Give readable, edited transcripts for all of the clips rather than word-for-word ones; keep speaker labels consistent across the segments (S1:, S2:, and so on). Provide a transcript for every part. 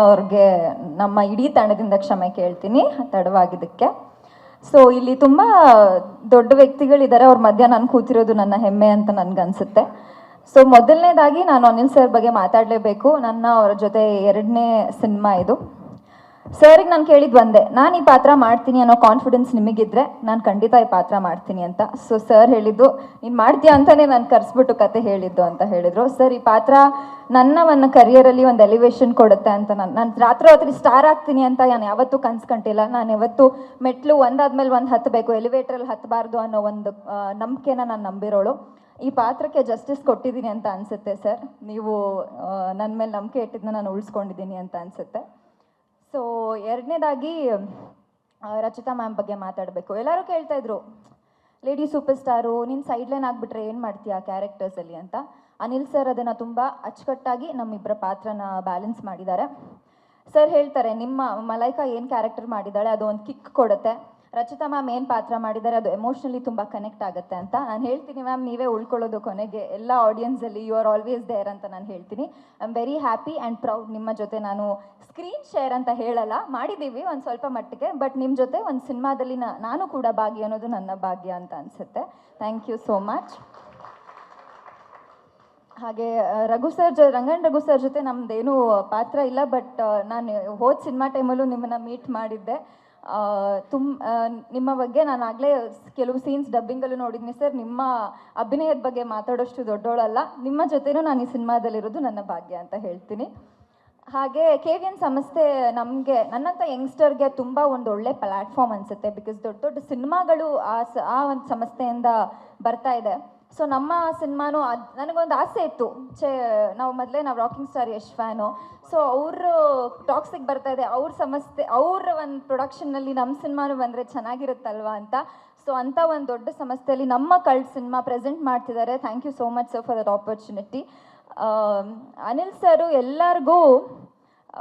S1: ಅವ್ರಿಗೆ ನಮ್ಮ ಇಡೀ ತಂಡದಿಂದ ಕ್ಷಮೆ ಕೇಳ್ತೀನಿ ತಡವಾಗಿದ್ದಕ್ಕೆ. ಸೊ ಇಲ್ಲಿ ತುಂಬ ದೊಡ್ಡ ವ್ಯಕ್ತಿಗಳಿದ್ದಾರೆ, ಅವ್ರ ಮಧ್ಯ ನಾನು ಕೂತಿರೋದು ನನ್ನ ಹೆಮ್ಮೆ ಅಂತ ನನಗನ್ಸುತ್ತೆ. ಸೊ ಮೊದಲನೇದಾಗಿ ನಾನು ಅನಿಲ್ ಸರ್ ಬಗ್ಗೆ ಮಾತಾಡಲೇಬೇಕು. ಅವರ ಜೊತೆ 2ನೇ ಸಿನಿಮಾ ಇದು. ಸರ್ಗೆ ನಾನು ಕೇಳಿದ್ದು ಒಂದೇ, ನಾನು ಈ ಪಾತ್ರ ಮಾಡ್ತೀನಿ ಅನ್ನೋ ಕಾನ್ಫಿಡೆನ್ಸ್ ನಿಮಗಿದ್ರೆ ನಾನು ಖಂಡಿತ ಈ ಪಾತ್ರ ಮಾಡ್ತೀನಿ ಅಂತ. ಸೊ ಸರ್ ಹೇಳಿದ್ದು, ನೀನು ಮಾಡ್ತೀಯ ಅಂತಲೇ ನಾನು ಕರೆಸ್ಬಿಟ್ಟು ಕತೆ ಹೇಳಿದ್ದು ಅಂತ ಹೇಳಿದರು. ಸರ್ ಈ ಪಾತ್ರ ನನ್ನ ಕರಿಯರಲ್ಲಿ ಒಂದು ಎಲಿವೇಶನ್ ಕೊಡುತ್ತೆ ಅಂತ ನಾನು ರಾತ್ರಿ ಸ್ಟಾರ್ ಆಗ್ತೀನಿ ಅಂತ ನಾನು ಯಾವತ್ತೂ ಕನ್ಸ್ಕೊಂಡಿಲ್ಲ. ನಾನು ಯಾವತ್ತೂ ಮೆಟ್ಲು ಒಂದಾದ್ಮೇಲೆ ಒಂದು ಹತ್ತಬೇಕು, ಎಲಿವೇಟ್ರಲ್ಲಿ ಹತ್ತಬಾರ್ದು ಅನ್ನೋ ಒಂದು ನಂಬಿಕೆನ ನಾನು ನಂಬಿರೋಳು. ಈ ಪಾತ್ರಕ್ಕೆ ಜಸ್ಟಿಸ್ ಕೊಟ್ಟಿದ್ದೀನಿ ಅಂತ ಅನಿಸುತ್ತೆ ಸರ್. ನೀವು ನನ್ನ ಮೇಲೆ ನಂಬಿಕೆ ಇಟ್ಟಿದ್ದನ್ನ ನಾನು ಉಳಿಸ್ಕೊಂಡಿದ್ದೀನಿ ಅಂತ ಅನಿಸುತ್ತೆ. ಸೊ 2ನೇದಾಗಿ ರಚಿತಾ ಮ್ಯಾಮ್ ಬಗ್ಗೆ ಮಾತಾಡಬೇಕು. ಎಲ್ಲರೂ ಕೇಳ್ತಾ ಇದ್ರು, ಲೇಡಿ ಸೂಪರ್ ಸ್ಟಾರು, ನೀನು ಸೈಡ್ ಲೈನ್ ಆಗಿಬಿಟ್ರೆ ಏನು ಮಾಡ್ತೀಯಾ ಕ್ಯಾರೆಕ್ಟರ್ಸಲ್ಲಿ ಅಂತ. ಅನಿಲ್ ಸರ್ ಅದನ್ನು ತುಂಬ ಅಚ್ಚುಕಟ್ಟಾಗಿ ನಮ್ಮಿಬ್ಬರ ಪಾತ್ರನ ಬ್ಯಾಲೆನ್ಸ್ ಮಾಡಿದ್ದಾರೆ. ಸರ್ ಹೇಳ್ತಾರೆ, ನಿಮ್ಮ ಮಲೈಕಾ ಏನು ಕ್ಯಾರೆಕ್ಟರ್ ಮಾಡಿದ್ದಾಳೆ ಅದು ಒಂದು ಕಿಕ್ ಕೊಡುತ್ತೆ, ರಚಿತಾ ಮ್ಯಾಮ್ ಏನು ಪಾತ್ರ ಮಾಡಿದ್ದಾರೆ ಅದು ಎಮೋಷ್ನಲಿ ತುಂಬ ಕನೆಕ್ಟ್ ಆಗುತ್ತೆ ಅಂತ ನಾನು ಹೇಳ್ತೀನಿ. ಮ್ಯಾಮ್ ನೀವೇ ಉಳ್ಕೊಳ್ಳೋದು ಕೊನೆಗೆ ಎಲ್ಲ ಆಡಿಯನ್ಸಲ್ಲಿ, ಯು ಆರ್ ಆಲ್ವೇಸ್ ದೇರ್ ಅಂತ ನಾನು ಹೇಳ್ತೀನಿ. I am very happy and proud. ನಿಮ್ಮ ಜೊತೆ ನಾನು ಸ್ಕ್ರೀನ್ ಶೇರ್ ಅಂತ ಹೇಳಲ್ಲ, ಮಾಡಿದ್ದೀವಿ ಒಂದು ಸ್ವಲ್ಪ ಮಟ್ಟಿಗೆ, ಬಟ್ ನಿಮ್ಮ ಜೊತೆ ಒಂದು ಸಿನಿಮಾದಲ್ಲಿ ನಾನು ಕೂಡ ಭಾಗಿ ಅನ್ನೋದು ನನ್ನ ಭಾಗ್ಯ ಅಂತ ಅನಿಸುತ್ತೆ. Thank you so much. ಹಾಗೆ ರಂಗನ್ ರಘು ಸರ್ ಜೊತೆ ನಮ್ಮದೇನು ಪಾತ್ರ ಇಲ್ಲ, ಬಟ್ ನಾನು ಹೋದ ಸಿನಿಮಾ ಟೈಮಲ್ಲೂ ನಿಮ್ಮನ್ನು ಮೀಟ್ ಮಾಡಿದ್ದೆ. ನಿಮ್ಮ ಬಗ್ಗೆ ನಾನು ಆಗಲೇ ಕೆಲವು ಸೀನ್ಸ್ ಡಬ್ಬಿಂಗಲ್ಲೂ ನೋಡಿದ್ನಿ ಸರ್. ನಿಮ್ಮ ಅಭಿನಯದ ಬಗ್ಗೆ ಮಾತಾಡೋಷ್ಟು ದೊಡ್ಡೋಳಲ್ಲ, ನಿಮ್ಮ ಜೊತೆನೂ ನಾನು ಈ ಸಿನಿಮಾದಲ್ಲಿರೋದು ನನ್ನ ಭಾಗ್ಯ ಅಂತ ಹೇಳ್ತೀನಿ. ಹಾಗೆ KVN ಸಂಸ್ಥೆ ನನ್ನಂಥ ಯಂಗ್ಸ್ಟರ್ಗೆ ತುಂಬ ಒಂದು ಒಳ್ಳೆ ಪ್ಲ್ಯಾಟ್ಫಾರ್ಮ್ ಅನಿಸುತ್ತೆ. ಬಿಕಾಸ್ ದೊಡ್ಡ ದೊಡ್ಡ ಸಿನಿಮಾಗಳು ಆ ಒಂದು ಸಂಸ್ಥೆಯಿಂದ ಬರ್ತಾ ಇದೆ. ಸೊ ನಮ್ಮ ಸಿನಿಮಾನು ನನಗೊಂದು ಆಸೆ ಇತ್ತು, ನಾವು rocking star Yash fan. So ಅವರು ಟಾಕ್ಸಿಗೆ ಬರ್ತಾ ಇದೆ, ಅವ್ರ ಒಂದು ಪ್ರೊಡಕ್ಷನ್ನಲ್ಲಿ ನಮ್ಮ ಸಿನಿಮಾನು ಬಂದರೆ ಚೆನ್ನಾಗಿರುತ್ತಲ್ವ ಅಂತ. ಸೊ ಅಂಥ ಒಂದು ದೊಡ್ಡ ಸಂಸ್ಥೆಯಲ್ಲಿ ನಮ್ಮ ಕಲ್ಟ್ ಸಿನಿಮಾ ಪ್ರೆಸೆಂಟ್ ಮಾಡ್ತಿದ್ದಾರೆ. Thank you so much sir for that opportunity. Anil sir ಎಲ್ಲರಿಗೂ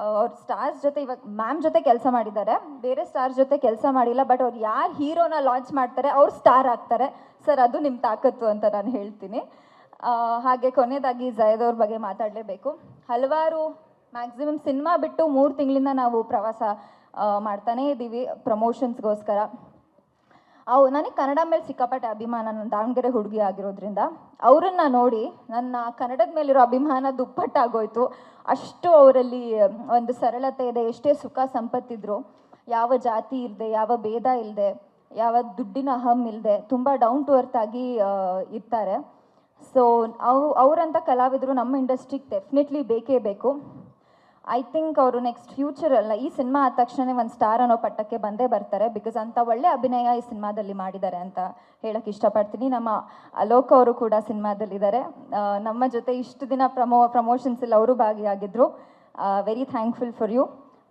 S1: ಅವ್ರ ಸ್ಟಾರ್ಸ್ ಜೊತೆ ಇವಾಗ ಮ್ಯಾಮ್ ಜೊತೆ ಕೆಲಸ ಮಾಡಿದ್ದಾರೆ, ಬೇರೆ ಸ್ಟಾರ್ಸ್ ಜೊತೆ ಕೆಲಸ ಮಾಡಿಲ್ಲ. ಬಟ್ ಅವ್ರು ಯಾರು ಹೀರೋನ ಲಾಂಚ್ ಮಾಡ್ತಾರೆ ಅವ್ರು ಸ್ಟಾರ್ ಆಗ್ತಾರೆ ಸರ್, ಅದು ನಿಮ್ಮ ತಾಕತ್ತು ಅಂತ ನಾನು ಹೇಳ್ತೀನಿ. ಹಾಗೆ ಕೊನೆಯದಾಗಿ ಜಯದ್ ಅವ್ರ ಬಗ್ಗೆ ಮಾತಾಡಲೇಬೇಕು. ಹಲವಾರು ಮ್ಯಾಕ್ಸಿಮಮ್ ಸಿನಿಮಾ ಬಿಟ್ಟು 3 ತಿಂಗಳಿಂದ ನಾವು ಪ್ರವಾಸ ಮಾಡ್ತಾನೇ ಇದ್ದೀವಿ ಪ್ರಮೋಷನ್ಸ್ಗೋಸ್ಕರ. ನನಗೆ ಕನ್ನಡ ಮೇಲೆ ಸಿಕ್ಕಾಪಟ್ಟೆ ಅಭಿಮಾನ, ನನ್ನ ದಾವಣಗೆರೆ ಹುಡುಗಿ ಆಗಿರೋದ್ರಿಂದ ಅವರನ್ನು ನೋಡಿ ನನ್ನ ಕನ್ನಡದ ಮೇಲಿರೋ ಅಭಿಮಾನ ದುಪ್ಪಟ್ಟಾಗೋಯ್ತು. ಅಷ್ಟು ಅವರಲ್ಲಿ ಒಂದು ಸರಳತೆ ಇದೆ. ಎಷ್ಟೇ ಸುಖ ಸಂಪತ್ತಿದ್ರು, ಯಾವ ಜಾತಿ ಇಲ್ಲದೆ, ಯಾವ ಭೇದ ಇಲ್ಲದೆ, ಯಾವ ದುಡ್ಡಿನ ಅಹಂ ಇಲ್ಲದೆ ತುಂಬ ಡೌನ್ ಟು ಅರ್ತ್ ಆಗಿ ಇರ್ತಾರೆ. ಸೊ ಅವರಂಥ ಕಲಾವಿದರು ನಮ್ಮ ಇಂಡಸ್ಟ್ರಿಗೆ ಡೆಫಿನೆಟ್ಲಿ ಬೇಕೇ ಬೇಕು. ಐ ಥಿಂಕ್ ಅವರು ನೆಕ್ಸ್ಟ್ ಫ್ಯೂಚರಲ್ಲ, ಈ ಸಿನಿಮಾ ಆದ ತಕ್ಷಣ ಒಂದು ಸ್ಟಾರ್ ಅನ್ನೋ ಪಟ್ಟಕ್ಕೆ ಬಂದೇ ಬರ್ತಾರೆ. ಬಿಕಾಸ್ ಅಂಥ ಒಳ್ಳೆ ಅಭಿನಯ ಈ ಸಿನಿಮಾದಲ್ಲಿ ಮಾಡಿದ್ದಾರೆ ಅಂತ ಹೇಳಕ್ಕೆ ಇಷ್ಟಪಡ್ತೀನಿ. ನಮ್ಮ ಅಲೋಕ್ ಅವರು ಕೂಡ ಸಿನಿಮಾದಲ್ಲಿದ್ದಾರೆ. ನಮ್ಮ ಜೊತೆ ಇಷ್ಟು ದಿನ ಪ್ರಮೋಷನ್ಸಲ್ಲಿ ಅವರು ಭಾಗಿಯಾಗಿದ್ದರು. Very thankful for you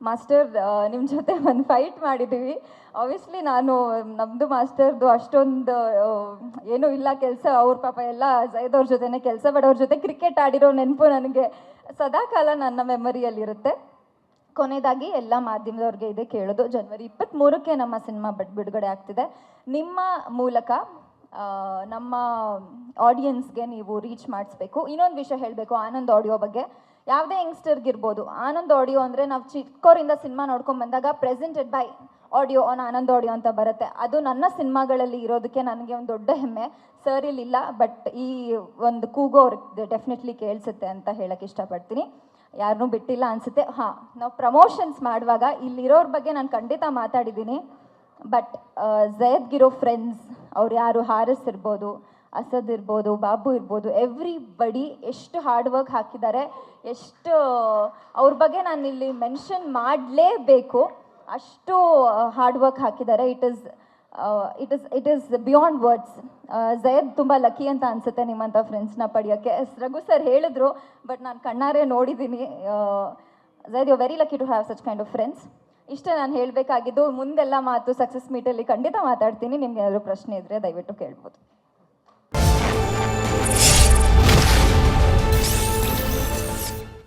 S1: master. ನಿಮ್ಮ ಜೊತೆ ಒಂದು ಫೈಟ್ ಮಾಡಿದ್ದೀವಿ. ಆಬ್ವಿಯಸ್ಲಿ ನಮ್ಮದು ಮಾಸ್ಟರ್ದು ಅಷ್ಟೊಂದು ಏನೂ ಇಲ್ಲ ಕೆಲಸ. ಅವ್ರ ಪಾಪ ಎಲ್ಲ ಜಯದವ್ರ ಜೊತೆನೇ ಕೆಲಸ, ಬಟ್ ಅವ್ರ ಜೊತೆ ಕ್ರಿಕೆಟ್ ಆಡಿರೋ ನೆನಪು ನನಗೆ ಸದಾಕಾಲ ನನ್ನ ಮೆಮರಿಯಲ್ಲಿರುತ್ತೆ. ಕೊನೆಯದಾಗಿ ಎಲ್ಲ ಮಾಧ್ಯಮದವ್ರಿಗೆ ಇದೆ ಕೇಳೋದು, ಜನವರಿ 23ಕ್ಕೆ ನಮ್ಮ ಸಿನಿಮಾ ಬಿಡುಗಡೆ ಆಗ್ತಿದೆ. ನಿಮ್ಮ ಮೂಲಕ ನಮ್ಮ ಆಡಿಯನ್ಸ್ಗೆ ನೀವು ರೀಚ್ ಮಾಡಿಸ್ಬೇಕು. ಇನ್ನೊಂದು ವಿಷಯ ಹೇಳಬೇಕು ಆನಂದ್ ಆಡಿಯೋ ಬಗ್ಗೆ. ಯಾವುದೇ ಯಂಗ್ಸ್ಟರ್ಗಿರ್ಬೋದು, ಆನಂದ್ ಆಡಿಯೋ ಅಂದರೆ ನಾವು ಚಿಕ್ಕವರಿಂದ ಸಿನಿಮಾ ನೋಡ್ಕೊಂಡು ಬಂದಾಗ presented by audio on Anand audio ಅಂತ ಬರುತ್ತೆ. ಅದು ನನ್ನ ಸಿನಿಮಾಗಳಲ್ಲಿ ಇರೋದಕ್ಕೆ ನನಗೆ ಒಂದು ದೊಡ್ಡ ಹೆಮ್ಮೆ. ಸರ್ ಇಲ್ಲಿಲ್ಲ, ಬಟ್ ಈ ಒಂದು ಕೂಗು ಅವ್ರಿಗೆ ಡೆಫಿನೆಟ್ಲಿ ಕೇಳಿಸುತ್ತೆ ಅಂತ ಹೇಳಕ್ಕೆ ಇಷ್ಟಪಡ್ತೀನಿ. ಯಾರನ್ನೂ ಬಿಟ್ಟಿಲ್ಲ ಅನಿಸುತ್ತೆ. ನಾವು ಪ್ರಮೋಷನ್ಸ್ ಮಾಡುವಾಗ ಇಲ್ಲಿರೋರ ಬಗ್ಗೆ ನಾನು ಖಂಡಿತ ಮಾತಾಡಿದ್ದೀನಿ. ಬಟ್ ಜಯದ್ಗಿರೋ ಫ್ರೆಂಡ್ಸ್ ಅವ್ರು ಯಾರು, ಹಾರಿಸ್ ಇರ್ಬೋದು, ಅಸದ್ ಇರ್ಬೋದು, ಬಾಬು ಇರ್ಬೋದು, ಎವ್ರಿಬಡಿ ಎಷ್ಟು ಹಾರ್ಡ್ ವರ್ಕ್ ಹಾಕಿದ್ದಾರೆ, ಎಷ್ಟು ಅವ್ರ ಬಗ್ಗೆ ನಾನು ಇಲ್ಲಿ ಮೆನ್ಷನ್ ಮಾಡಲೇಬೇಕು. ಅಷ್ಟು ಹಾರ್ಡ್ ವರ್ಕ್ ಹಾಕಿದ್ದಾರೆ. It is beyond words. Jayad ತುಂಬ ಲಕ್ಕಿ ಅಂತ ಅನಿಸುತ್ತೆ ನಿಮ್ಮಂಥ ಫ್ರೆಂಡ್ಸ್ನ ಪಡೆಯೋಕ್ಕೆ. ರಘು ಸರ್ ಹೇಳಿದ್ರು, ಬಟ್ ನಾನು ಕಣ್ಣಾರೆ ನೋಡಿದ್ದೀನಿ. Jayad you very lucky to have such kind of friends. ಇಷ್ಟೇ ನಾನು ಹೇಳಬೇಕಾಗಿದ್ದು. ಮುಂದೆಲ್ಲ ಮಾತು ಸಕ್ಸಸ್ ಮೀಟಲ್ಲಿ ಖಂಡಿತ ಮಾತಾಡ್ತೀನಿ. ನಿಮ್ಗೆ ಏನಾದರೂ ಪ್ರಶ್ನೆ ಇದ್ದರೆ ದಯವಿಟ್ಟು ಕೇಳ್ಬೋದು.